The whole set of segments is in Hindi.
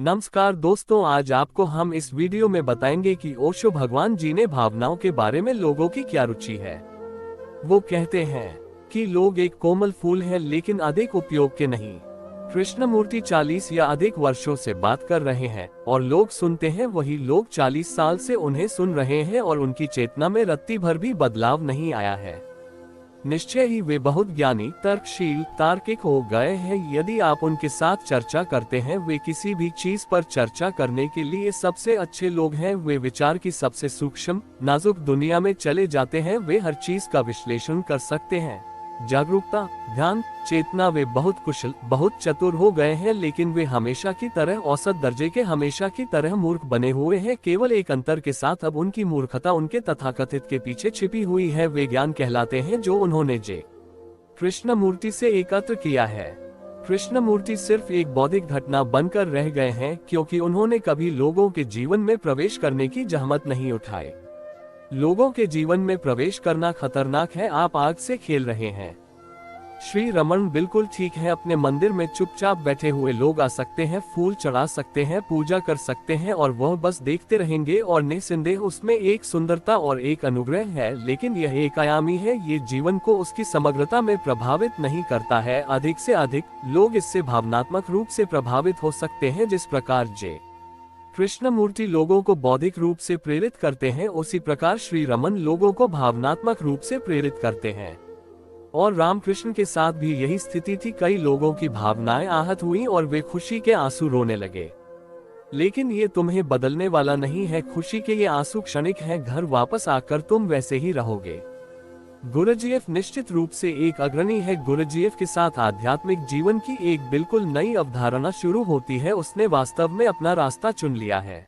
नमस्कार दोस्तों, आज आपको हम इस वीडियो में बताएंगे कि ओशो भगवान जी ने भावनाओं के बारे में लोगों की क्या रुचि है। वो कहते हैं कि लोग एक कोमल फूल हैं लेकिन अधिक उपयोग के नहीं। कृष्णमूर्ति 40 या अधिक वर्षों से बात कर रहे हैं और लोग सुनते हैं। वही लोग 40 साल से उन्हें सुन रहे हैं और उनकी चेतना में रत्ती भर भी बदलाव नहीं आया है। निश्चय ही वे बहुत ज्ञानी, तर्कशील, तार्किक हो गए हैं। यदि आप उनके साथ चर्चा करते हैं, वे किसी भी चीज पर चर्चा करने के लिए सबसे अच्छे लोग हैं। वे विचार की सबसे सूक्ष्म, नाजुक दुनिया में चले जाते हैं। वे हर चीज का विश्लेषण कर सकते हैं। जागरूकता, ध्यान, चेतना, वे बहुत कुशल, बहुत चतुर हो गए हैं, लेकिन वे हमेशा की तरह औसत दर्जे के, हमेशा की तरह मूर्ख बने हुए हैं। केवल एक अंतर के साथ, अब उनकी मूर्खता उनके तथाकथित के पीछे छिपी हुई है। वे ज्ञान कहलाते हैं जो उन्होंने जे कृष्णमूर्ति से एकत्र किया है। कृष्णमूर्ति सिर्फ एक बौद्धिक घटना बनकर रह गए हैं क्योंकि उन्होंने कभी लोगों के जीवन में प्रवेश करने की जहमत नहीं उठाई। लोगों के जीवन में प्रवेश करना खतरनाक है। आप आग से खेल रहे हैं। श्री रमन बिल्कुल ठीक है। अपने मंदिर में चुपचाप बैठे हुए लोग आ सकते हैं, फूल चढ़ा सकते हैं, पूजा कर सकते हैं और वह बस देखते रहेंगे। और निस्संदेह उसमें एक सुंदरता और एक अनुग्रह है, लेकिन यह एक आयामी है। ये जीवन को उसकी समग्रता में प्रभावित नहीं करता है। अधिक से अधिक लोग इससे भावनात्मक रूप से प्रभावित हो सकते हैं। जिस प्रकार जे कृष्णमूर्ति लोगों को बौद्धिक रूप से प्रेरित करते हैं, उसी प्रकार श्री रमन लोगों को भावनात्मक रूप से प्रेरित करते हैं। और रामकृष्ण के साथ भी यही स्थिति थी। कई लोगों की भावनाएं आहत हुई और वे खुशी के आंसू रोने लगे। लेकिन ये तुम्हें बदलने वाला नहीं है। खुशी के ये आंसू क्षणिक हैं। घर वापस आकर तुम वैसे ही रहोगे। गुरुजीएफ निश्चित रूप से एक अग्रणी है। गुरुजीएफ के साथ आध्यात्मिक जीवन की एक बिल्कुल नई अवधारणा शुरू होती है। उसने वास्तव में अपना रास्ता चुन लिया है।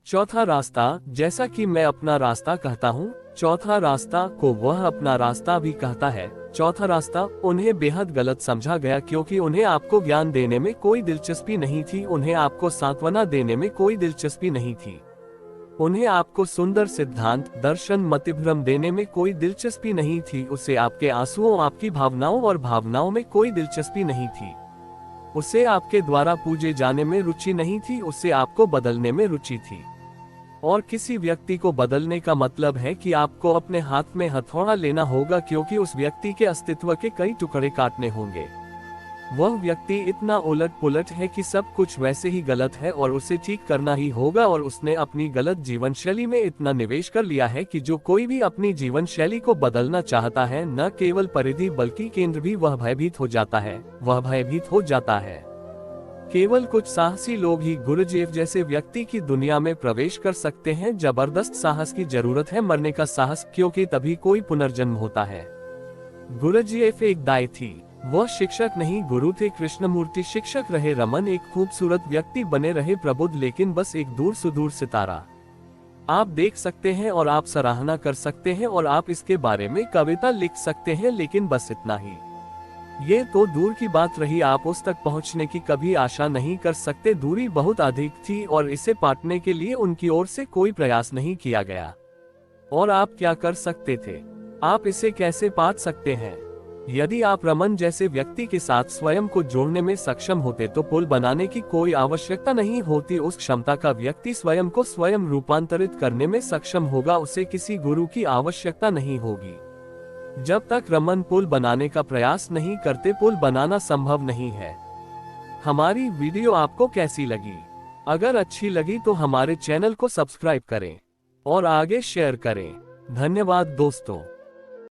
चौथा रास्ता, जैसा कि मैं अपना रास्ता कहता हूँ, चौथा रास्ता को वह अपना रास्ता भी कहता है। चौथा रास्ता उन्हें बेहद गलत समझा गया क्योंकि उन्हें आपको ज्ञान देने में कोई दिलचस्पी नहीं थी। उन्हें आपको सांत्वना देने में कोई दिलचस्पी नहीं थी। उन्हें आपको सुंदर सिद्धांत, दर्शन, मतिभ्रम देने में कोई दिलचस्पी नहीं थी। उसे आपके आंसुओं, आपकी भावनाओं और भावनाओं में कोई दिलचस्पी नहीं थी। उसे आपके द्वारा पूजे जाने में रुचि नहीं थी। उसे आपको बदलने में रुचि थी। और किसी व्यक्ति को बदलने का मतलब है कि आपको अपने हाथ में हथौड़ा लेना होगा, क्योंकि उस व्यक्ति के अस्तित्व के कई टुकड़े काटने होंगे। वह व्यक्ति इतना उलट पुलट है कि सब कुछ वैसे ही गलत है और उसे ठीक करना ही होगा। और उसने अपनी गलत जीवन शैली में इतना निवेश कर लिया है कि जो कोई भी अपनी जीवन शैली को बदलना चाहता है, न केवल परिधि बल्कि केंद्र भी, वह भयभीत हो जाता है। वह भयभीत हो जाता है। केवल कुछ साहसी लोग ही गुरुजीएफ जैसे व्यक्ति की दुनिया में प्रवेश कर सकते हैं। जबरदस्त साहस की जरूरत है, मरने का साहस, क्योंकि तभी कोई पुनर्जन्म होता है। गुरुजीएफ एक दाई थी। वह शिक्षक नहीं, गुरु थे। कृष्णमूर्ति शिक्षक रहे। रमन एक खूबसूरत व्यक्ति बने रहे, प्रबुद्ध, लेकिन बस एक दूर सुदूर सितारा। आप देख सकते हैं और आप सराहना कर सकते हैं और आप इसके बारे में कविता लिख सकते हैं, लेकिन बस इतना ही। ये तो दूर की बात रही। आप उस तक पहुंचने की कभी आशा नहीं कर सकते। दूरी बहुत अधिक थी और इसे पाटने के लिए उनकी ओर से कोई प्रयास नहीं किया गया। और आप क्या कर सकते थे? आप इसे कैसे पाट सकते हैं? यदि आप रमन जैसे व्यक्ति के साथ स्वयं को जोड़ने में सक्षम होते तो पुल बनाने की कोई आवश्यकता नहीं होती। उस क्षमता का व्यक्ति स्वयं को स्वयं रूपांतरित करने में सक्षम होगा। उसे किसी गुरु की आवश्यकता नहीं होगी। जब तक रमन पुल बनाने का प्रयास नहीं करते, पुल बनाना संभव नहीं है। हमारी वीडियो आपको कैसी लगी? अगर अच्छी लगी तो हमारे चैनल को सब्सक्राइब करें और आगे शेयर करें। धन्यवाद दोस्तों।